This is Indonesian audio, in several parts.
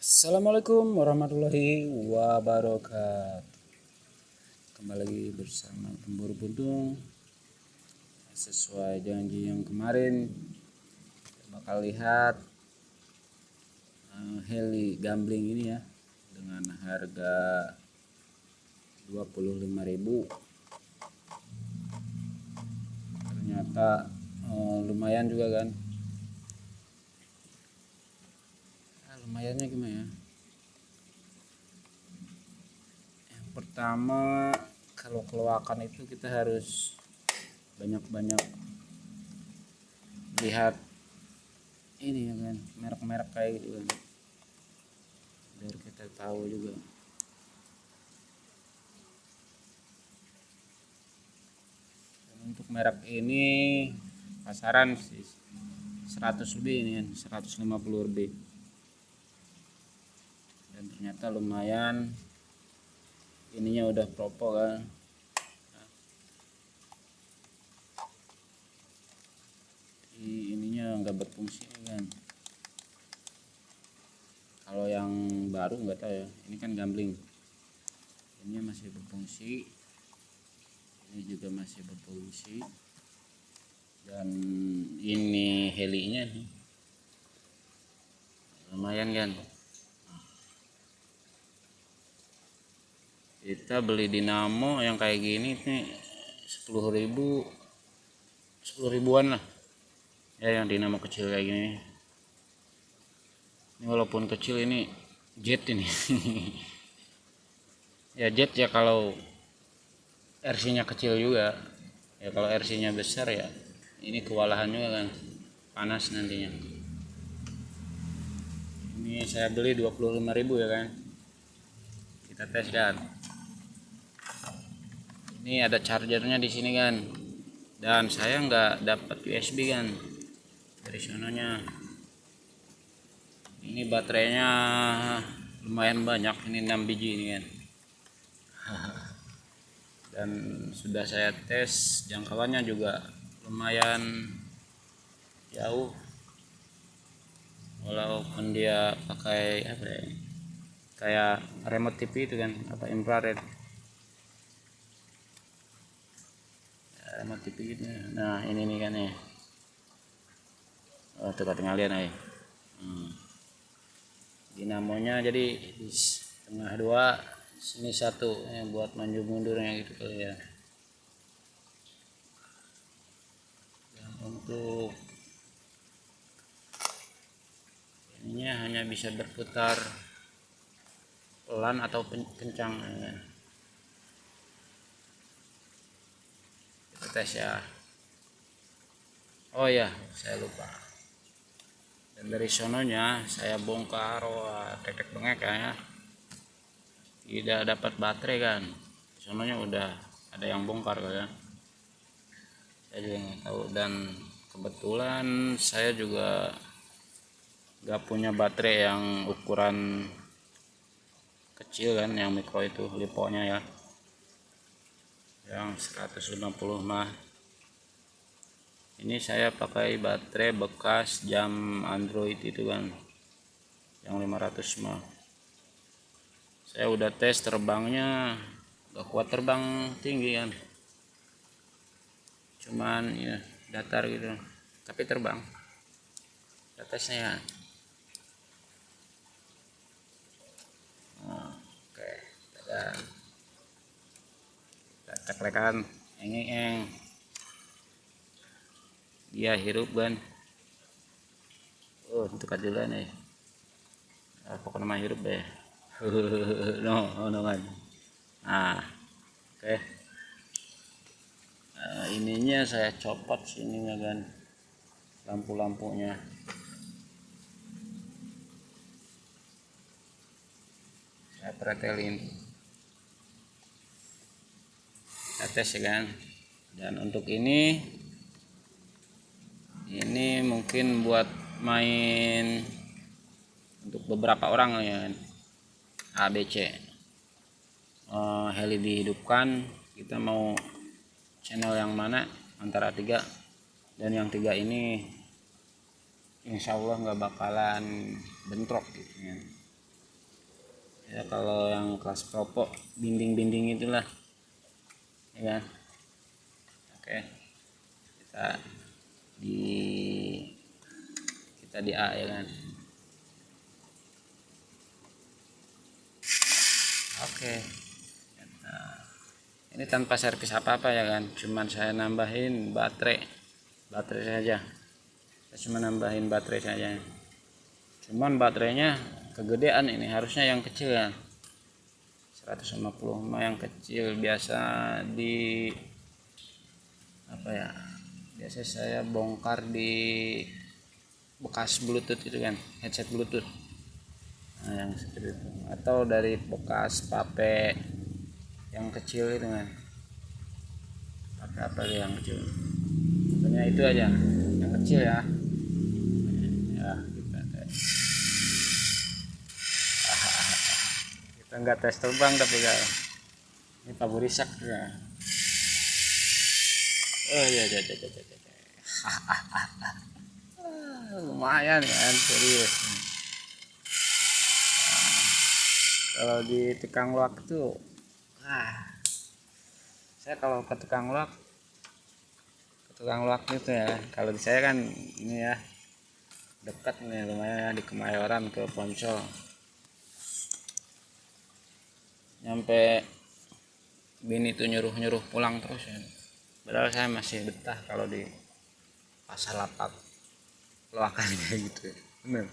Assalamualaikum warahmatullahi wabarakatuh. Kembali lagi bersama pemburu buntung. Sesuai janji yang kemarin, kita bakal lihat heli gambling ini ya, dengan harga 25.000. Ternyata lumayan juga kan. Lumayannya gimana ya? Yang pertama, kalau keluakan itu kita harus banyak-banyak lihat ini ya kan, merek-merek kayak gitu kan, biar kita tahu juga. Dan untuk merek ini pasaran sih 100 lebih ini kan, 150 lebih. Dan ternyata lumayan, ininya udah propo kan. Ininya nggak berfungsi kan. Kalau yang baru nggak tahu ya, ini kan gambling, ini masih berfungsi, ini juga masih berfungsi. Dan ini helinya nih lumayan kan. Kita beli dinamo yang kayak gini nih 10.000, 10.000-an lah ya, yang dinamo kecil kayak gini. Ini walaupun kecil, ini jet ini ya jet ya, kalau RC-nya kecil juga ya. Kalau RC-nya besar ya ini kewalahan juga kan, panas nantinya. Ini saya beli 25.000 ya kan, kita tes kan. Ini ada chargernya di sini kan, dan saya nggak dapat USB kan dari sononya. Ini baterainya lumayan banyak, ini 6 biji ini kan. Dan sudah saya tes, jangkauannya juga lumayan jauh, walaupun dia pakai apa ya, kayak remote TV itu kan, apa, infrared ya, remote TV gitu. Nah ini nih kan ya, tuh tinggal lihat nih. Dinamonya jadi di tengah dua, sini satu ya, buat maju mundurnya gitu kali ya. Dan untuk ininya hanya bisa berputar pelan atau kencang ya. Kita tes ya. Oh ya, saya lupa. Dan dari sononya saya bongkar, wah tek bengek ya, tidak dapat baterai kan. Sononya udah ada yang bongkar kan, saya juga nggak tahu. Dan kebetulan saya juga gak punya baterai yang ukuran kecil kan, yang mikro itu, liponya ya, yang 150 mah. Ini saya pakai baterai bekas jam Android itu kan, yang 500 mah. Saya udah tes terbangnya, gak kuat terbang tinggi kan, cuman ya datar gitu, tapi terbang. Kita tesnya. Oke, kita ceklekan, eng dia hirup kan. Oh itu kajilan nih, pokoknya mah hirup deh. No kan. Nah oke. Ininya saya copot sininya kan, lampu-lampunya saya pretelin, saya tes ya kan. Dan untuk ini mungkin buat main untuk beberapa orang ya kan. ABC, heli dihidupkan, kita mau channel yang mana antara 3, dan yang 3 ini insya Allah nggak bakalan bentrok gitu ya. ya. Kalau yang kelas Propo binding itulah ya kan. Oke, kita di A ya kan. Oke, nah, ini tanpa servis apa-apa ya kan, cuman saya nambahin baterai saja. Saya cuma nambahin baterai saja, cuman baterainya kegedean, ini harusnya yang kecil ya, 150 yang kecil. Biasa di apa ya, biasa saya bongkar di bekas bluetooth itu kan, headset bluetooth, nah yang seperti itu, atau dari bekas pape yang kecil itu kan, apa yang kecil, pokoknya itu aja yang kecil ya. Ya kita nggak tes terbang tapi kan ini paburisak ya. Oh iya, lumayan kan, serius. Kalau di tukang loak tuh, saya kalau ke tukang loak itu ya, kalau di saya kan ini ya dekat nih, lumayan ya, di Kemayoran ke Poncol, nyampe bini tuh nyuruh pulang terus ya. Padahal saya masih betah kalau di pasar lapak loakan kayak gitu, bener.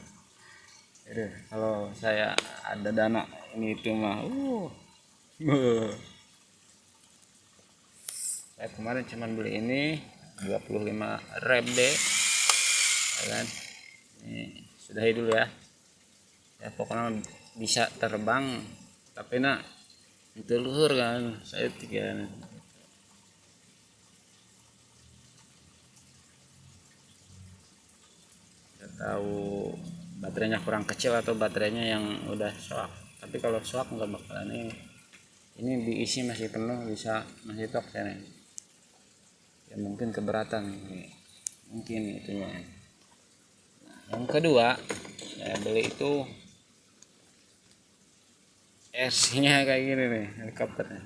Jadi kalau saya ada dana ini itu mah saya kemarin cuman beli ini 25 deh ya kan. Ini sudahi dulu ya, ya pokoknya bisa terbang tapi nak itu luhur kan, saya tiga tahu baterainya kurang kecil atau baterainya yang udah soak. Tapi kalau soak nggak bakalan ini diisi masih penuh, bisa masih tok ya, ya mungkin keberatan ini, mungkin itunya. Nah, yang kedua saya beli itu RC nya kayak gini nih, helikopternya.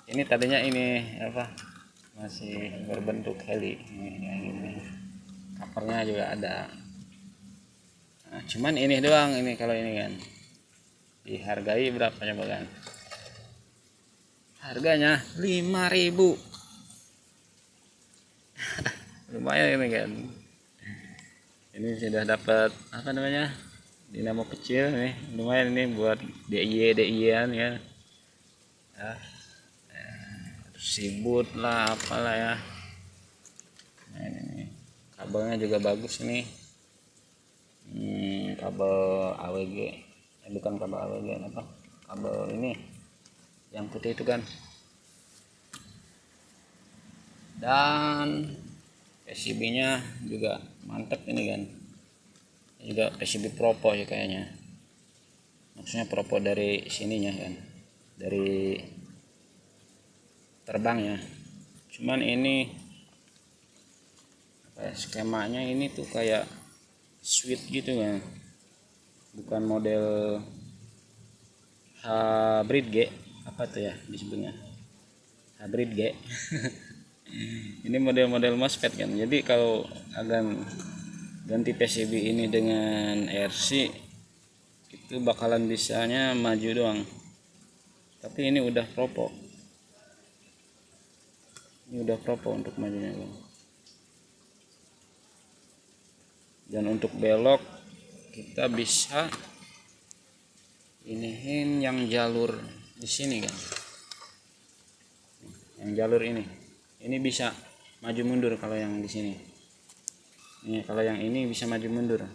Ini tadinya ini apa, masih berbentuk heli ini, yang ini covernya juga ada. Nah, cuman ini doang, ini kalau ini kan dihargai berapa coba kan, harganya 5.000. Lumayan ini kan, ini sudah dapat apa namanya, dinamo kecil nih, lumayan ini buat DIY-an ya, sibut lah apalah ya. Nah, ini kabelnya juga bagus nih, kabel AWG, bukan kabel AWG, apa kabel ini yang putih itu kan. Dan PCB nya juga mantep ini kan, juga PCB Propo ya kayaknya, maksudnya Propo dari sininya kan, dari terbangnya. Cuman ini skemanya ini tuh kayak switch gitu kan, bukan model hybrid G, apa tuh ya disebutnya, hybrid G. Ini model-model MOSFET kan, jadi kalau akan ganti PCB ini dengan RC itu bakalan bisanya maju doang, tapi ini udah Propo, untuk majunya kan. Dan untuk belok kita bisa iniin yang jalur di sini kan, yang jalur ini bisa maju mundur kalau yang di sini. Ini kalau yang ini bisa maju mundur.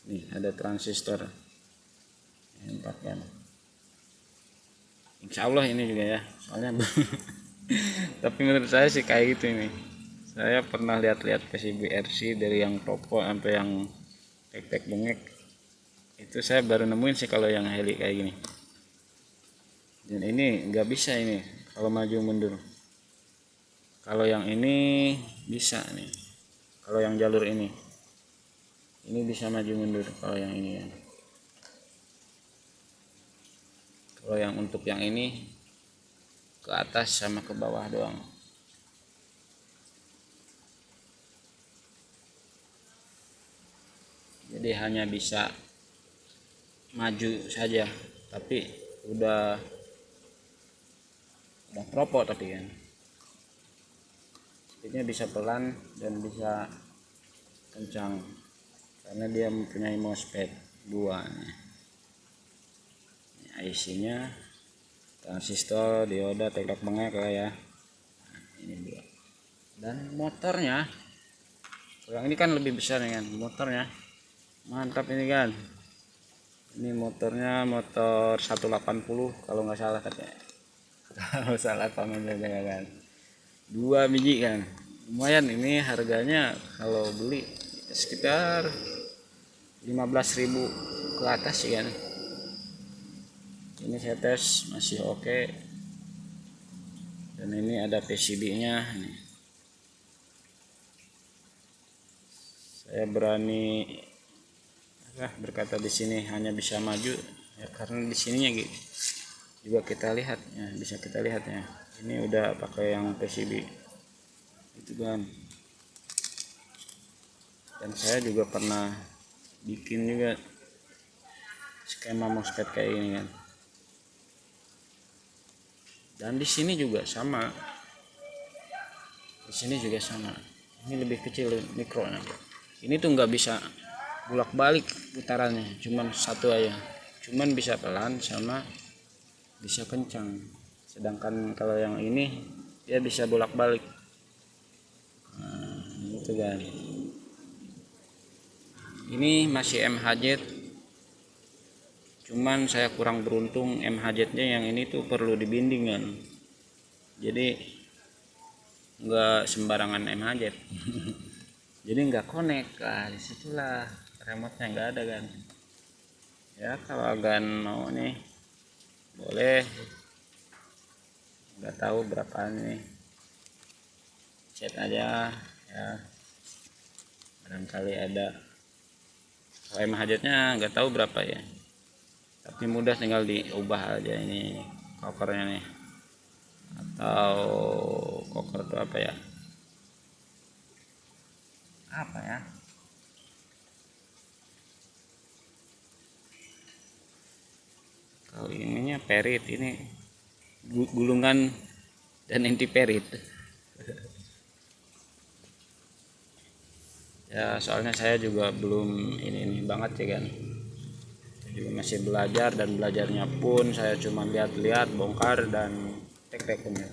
Nih ada transistor 4 kan. Insya Allah ini juga ya, soalnya tapi menurut saya sih kayak gitu ini. Saya pernah lihat-lihat PCB RC dari yang Propo sampai yang tek-tek bengek. Itu saya baru nemuin sih kalau yang heli kayak gini. Dan ini nggak bisa ini kalau maju mundur. Kalau yang ini bisa nih. Kalau yang jalur ini bisa maju mundur kalau yang ini ya. Kalau yang untuk yang ini ke atas sama ke bawah doang. Jadi hanya bisa maju saja, tapi udah propot tapi kan speednya bisa pelan dan bisa kencang karena dia mempunyai MOSFET 2 nih. IC-nya transistor, dioda, teklek bengek lah ya. Nah, ini dia. Dan motornya, yang ini kan lebih besar nih kan, motornya mantap ini kan. Ini motornya motor 180 kalau nggak salah katanya. Kalau salah komen aja kan. 2 biji kan. Lumayan ini harganya kalau beli sekitar 15.000 ke atas sih kan. Ini saya tes masih oke. Dan ini ada PCB-nya. Saya berani berkata di sini hanya bisa maju ya karena di sininya gitu. Juga kita lihat ya, bisa kita lihat ya. Ini udah pakai yang PCB itu kan. Dan saya juga pernah bikin juga skema MOSFET kayak ini kan. Dan di sini juga sama. Di sini juga sama. Ini lebih kecil mikronya. Ini tuh nggak bisa bolak-balik putarannya, cuman satu aja. Cuman bisa pelan sama bisa kencang. Sedangkan kalau yang ini dia bisa bolak-balik. Nah, itu kan. Ini masih MHZ. Cuman saya kurang beruntung, MHZ-nya yang ini tuh perlu dibinding kan. Jadi nggak sembarangan MHZ. Jadi nggak connect. Nah, disitulah remote-nya nggak ada kan. Ya kalau agan mau nih boleh, nggak tahu berapaan nih, chat aja ya, barangkali ada. Kalau MHZ-nya nggak tahu berapa ya, tapi mudah tinggal diubah aja ini kokernya nih, atau koker itu apa ya kalau ininya perit, ini gulungan dan inti perit. Ya soalnya saya juga belum ini banget ya kan, juga masih belajar, dan belajarnya pun saya cuma lihat-lihat, bongkar dan tek-tek punya.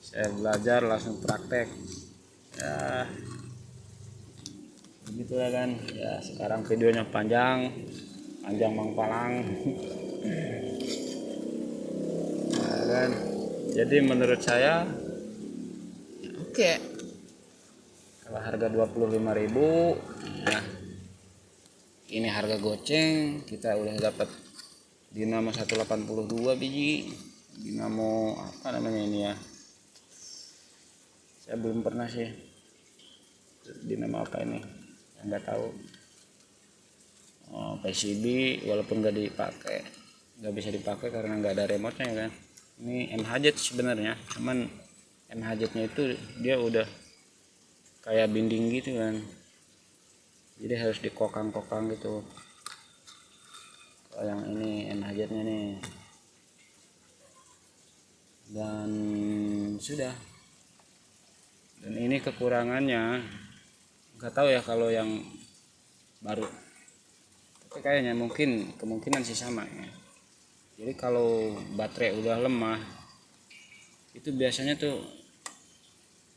Saya belajar langsung praktek ya, begitulah kan ya. Sekarang videonya panjang mangpalang. Nah, kan jadi menurut saya oke. Kalau harga 25.000, nah ini harga goceng, kita udah dapat dinamo 182 biji. Dinamo apa namanya ini ya, saya belum pernah sih dinamo apa ini, nggak tahu. PCB walaupun nggak bisa dipakai karena nggak ada remote nya kan. Ini MHZ sebenarnya, cuman MHZ nya itu dia udah kayak binding gitu kan, jadi harus dikokang-kokang gitu. Kalau yang ini MHZ nya nih, dan sudah. Dan ini kekurangannya nggak tahu ya kalau yang baru, tapi kayaknya kemungkinan sih sama ya. Jadi kalau baterai udah lemah itu biasanya tuh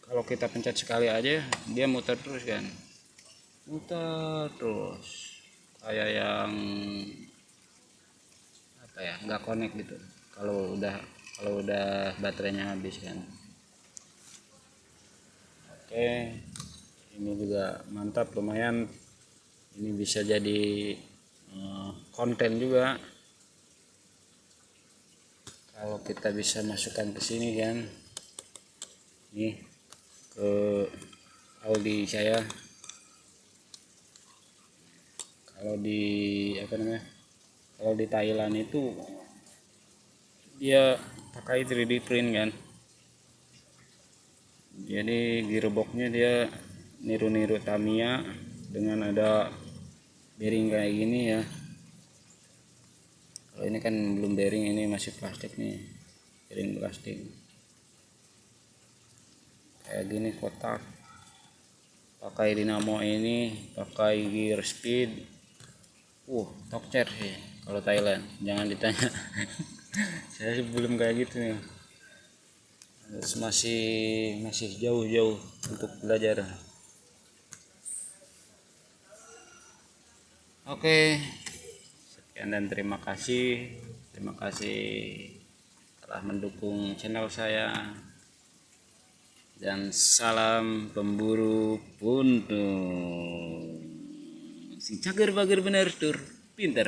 kalau kita pencet sekali aja dia muter terus kan, muter terus kayak yang apa ya, nggak connect gitu kalau udah baterainya habis kan. Oke, ini juga mantap, lumayan. Ini bisa jadi konten juga kalau kita bisa masukkan ke sini kan. Nih ke Audi saya, kalau di apa namanya, Kalau di Thailand itu dia pakai 3D print kan, jadi gearboxnya dia niru-niru Tamiya dengan ada bearing kayak gini ya. Kalau ini kan belum bearing, ini masih plastik nih, bearing plastik kayak gini kotak. Pakai dinamo ini, pakai gear speed, tokcer sih kalau Thailand, jangan ditanya. Saya sih belum kayak gitu nih, terus masih jauh-jauh untuk belajar. Oke, sekian dan terima kasih telah mendukung channel saya, dan salam pemburu puntung. Sing cager bager bener tur pinter.